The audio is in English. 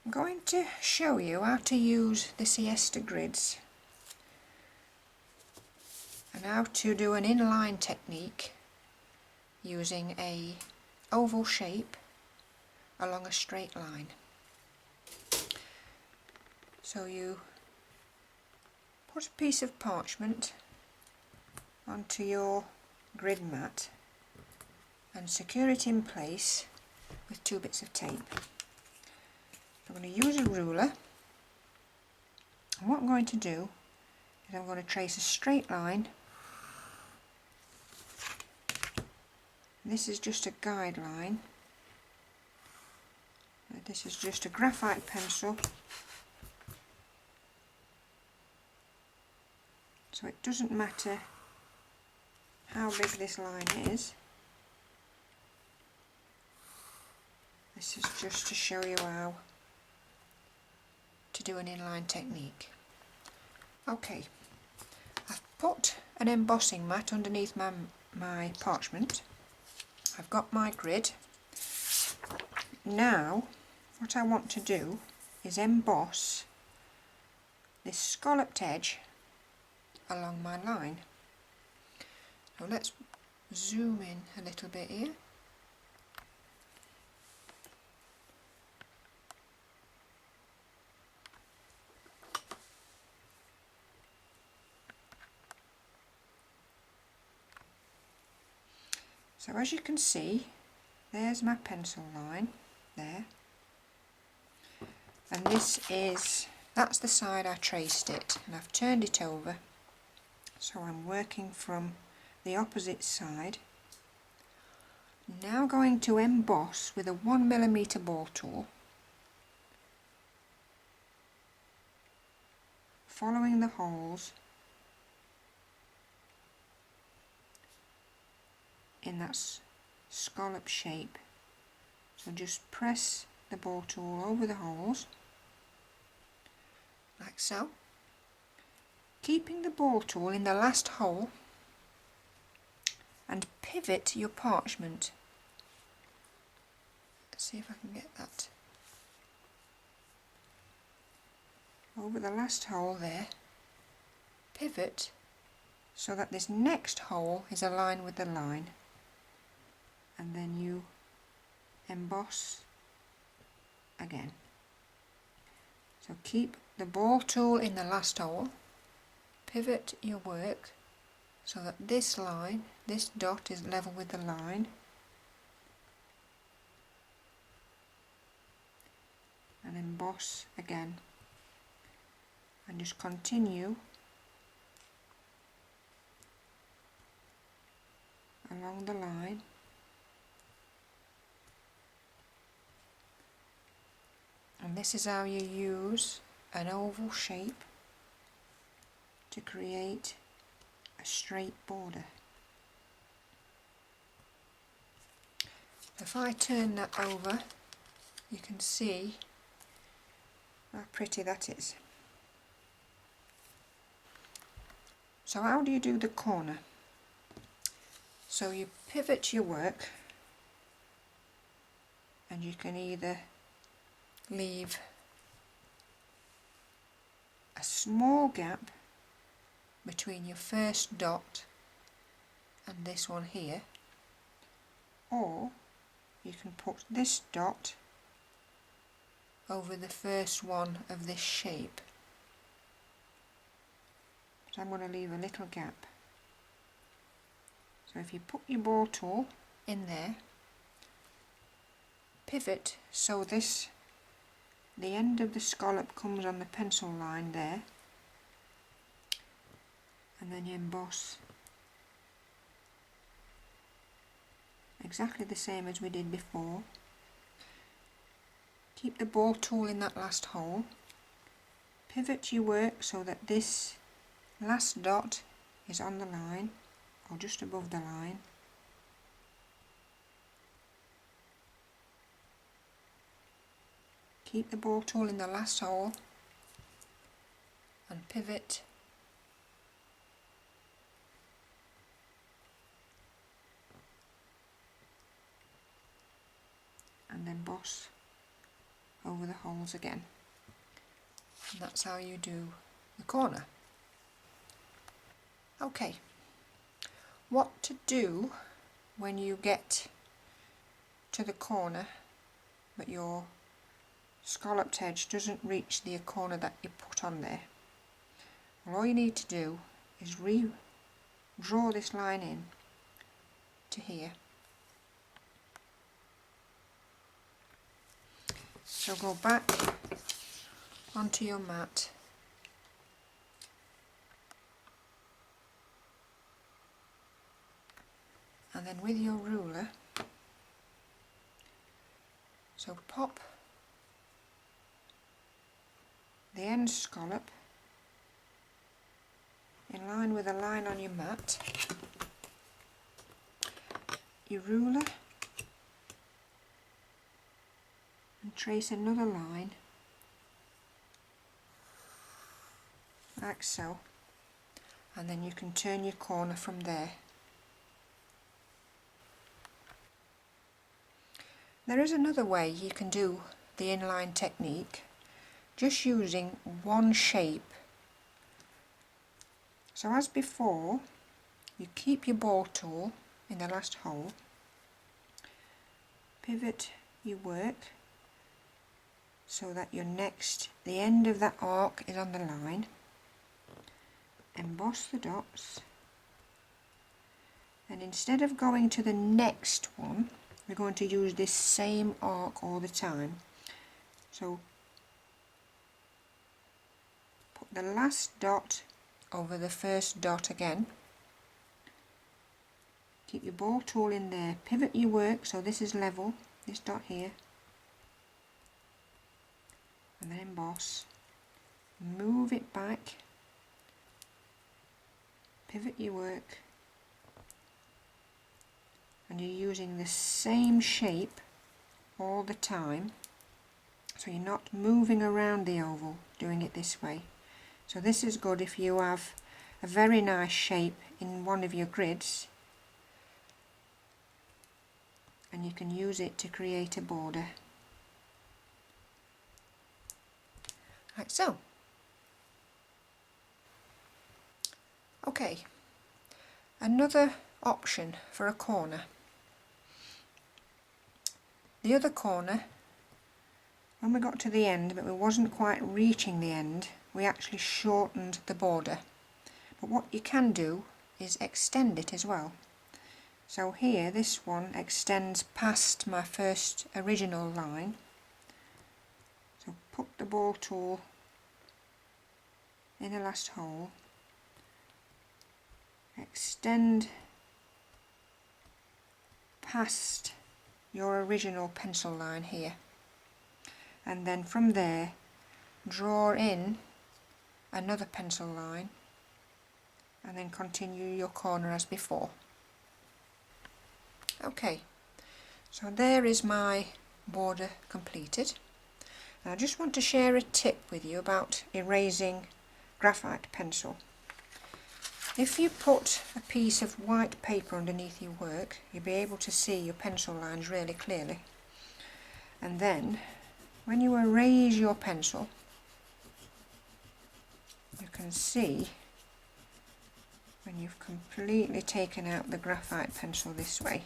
I'm going to show you how to use the Siesta grids and how to do an inline technique using a oval shape along a straight line. So you put a piece of parchment onto your grid mat and secure it in place with 2 bits of tape. I'm going to use a ruler, and what I'm going to do is I'm going to trace a straight line. This is just a guideline. This is just a graphite pencil, so it doesn't matter how big this line is. This is just to show you how to do an inline technique. Okay, I've put an embossing mat underneath my parchment. I've got my grid. Now what I want to do is emboss this scalloped edge along my line. So let's zoom in a little bit here. So as you can see, there's my pencil line there, and that's the side I traced it, and I've turned it over so I'm working from the opposite side. Now going to emboss with a 1mm ball tool, following the holes in that scallop shape. So just press the ball tool over the holes like so, keeping the ball tool in the last hole, and pivot your parchment. Let's see if I can get that over the last hole there. Pivot so that this next hole is aligned with the line, and then you emboss again. So keep the ball tool in the last hole, pivot your work so that this line, this dot, is level with the line, and emboss again, and just continue along the line. And this is how you use an oval shape to create a straight border. If I turn that over, you can see how pretty that is. So how do you do the corner? So you pivot your work, and you can either leave a small gap between your first dot and this one here, or you can put this dot over the first one of this shape. But I'm going to leave a little gap. So if you put your ball tool in there, pivot so the end of the scallop comes on the pencil line there, and then you emboss exactly the same as we did before. Keep the ball tool in that last hole, pivot your work so that this last dot is on the line or just above the line, keep the ball tool in the last hole and pivot and emboss over the holes again. And that's how you do the corner. Okay, what to do when you get to the corner but your scalloped edge doesn't reach the corner that you put on there? Well, all you need to do is draw this line in to here. So go back onto your mat and then with your ruler, so pop the end scallop in line with a line on your mat, your ruler, and trace another line like so, and then you can turn your corner from there. There is another way you can do the inline technique just using one shape. So as before, you keep your ball tool in the last hole, pivot your work so that the end of that arc is on the line, emboss the dots, and instead of going to the next one, we're going to use this same arc all the time. So put the last dot over the first dot again, keep your ball tool in there, pivot your work so this is level, this dot here, and then emboss, move it back, pivot your work, and you're using the same shape all the time, so you're not moving around the oval doing it this way. So this is good if you have a very nice shape in one of your grids and you can use it to create a border like so. Okay, another option for a corner. The other corner, when we got to the end but we wasn't quite reaching the end, we actually shortened the border. But what you can do is extend it as well. So here, this one extends past my first original line. So put the ball tool in the last hole, extend past your original pencil line here, and then from there draw in another pencil line and then continue your corner as before. Okay, so there is my border completed. And I just want to share a tip with you about erasing graphite pencil. If you put a piece of white paper underneath your work, you'll be able to see your pencil lines really clearly. And then, when you erase your pencil, you can see when you've completely taken out the graphite pencil this way.